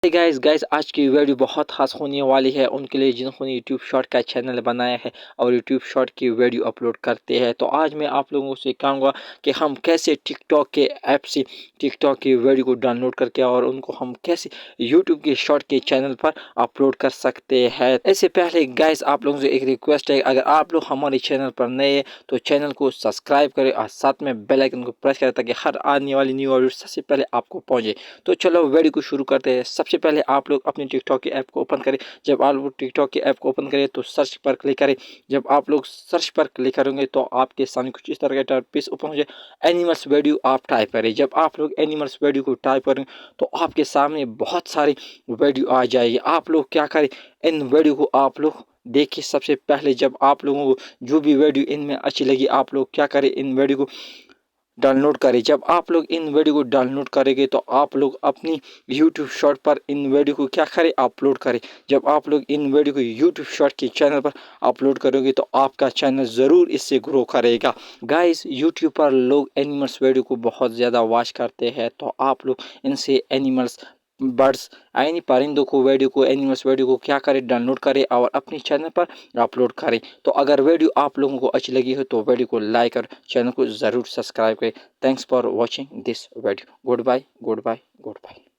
Guys आज की video बहुत खास होने वाली है उनके लिए जिन्होंने यूट्यूब शॉर्ट का चैनल बनाया है और यूट्यूब शॉर्ट की वीडियो अपलोड करते हैं। तो आज मैं आप लोगों से कहूँगा कि हम कैसे टिकटॉक के ऐप से टिकटॉक की वीडियो को डाउनलोड करके और उनको हम कैसे यूट्यूब के शॉर्ट के चैनल पर अपलोड कर सकते हैं। इससे पहले गाइस आप लोगों से एक रिक्वेस्ट है, अगर आप लोग हमारे चैनल पर नए हैं तो चैनल को सब्सक्राइब करें और साथ में बेल आइकन को प्रेस करें ताकि हर आने वाली न्यू वीडियो सबसे पहले आपको पहुंचे। तो चलो वीडियो को शुरू करते हैं। सबसे पहले आप लोग अपने टिकटॉक के ऐप को ओपन करें। जब आप लोग टिकटॉक के ऐप को ओपन करें तो सर्च पर क्लिक करें। जब आप लोग सर्च पर क्लिक करेंगे तो आपके सामने कुछ इस तरह का इंटरफेस ओपन हो जाए। एनिमल्स वीडियो आप टाइप करें। जब आप लोग एनिमल्स वीडियो को टाइप करेंगे तो आपके सामने बहुत सारी वीडियो आ जाएगी। आप लोग क्या करें, इन वीडियो को आप लोग देखिए। सबसे पहले जब आप लोगों को जो भी वीडियो इनमें अच्छी लगी आप लोग क्या करें, इन वीडियो को डाउनलोड करें। जब आप लोग इन वीडियो को डाउनलोड करेंगे तो आप लोग अपनी यूट्यूब शॉर्ट पर इन वीडियो को क्या करें, अपलोड करें। जब आप लोग इन वीडियो को यूट्यूब शॉर्ट के चैनल पर अपलोड करोगे तो आपका चैनल ज़रूर इससे ग्रो करेगा। गाइस यूट्यूब पर लोग एनिमल्स वीडियो को बहुत ज़्यादा वॉच करते हैं, तो आप लोग इनसे एनिमल्स बर्ड्स यानी परिंदों को वीडियो को एनिमल्स वीडियो को क्या करें, डाउनलोड करें और अपने चैनल पर अपलोड करें। तो अगर वीडियो आप लोगों को अच्छी लगी हो तो वीडियो को लाइक और चैनल को ज़रूर सब्सक्राइब करें। Thanks for watching this video. Good bye, good bye, good bye.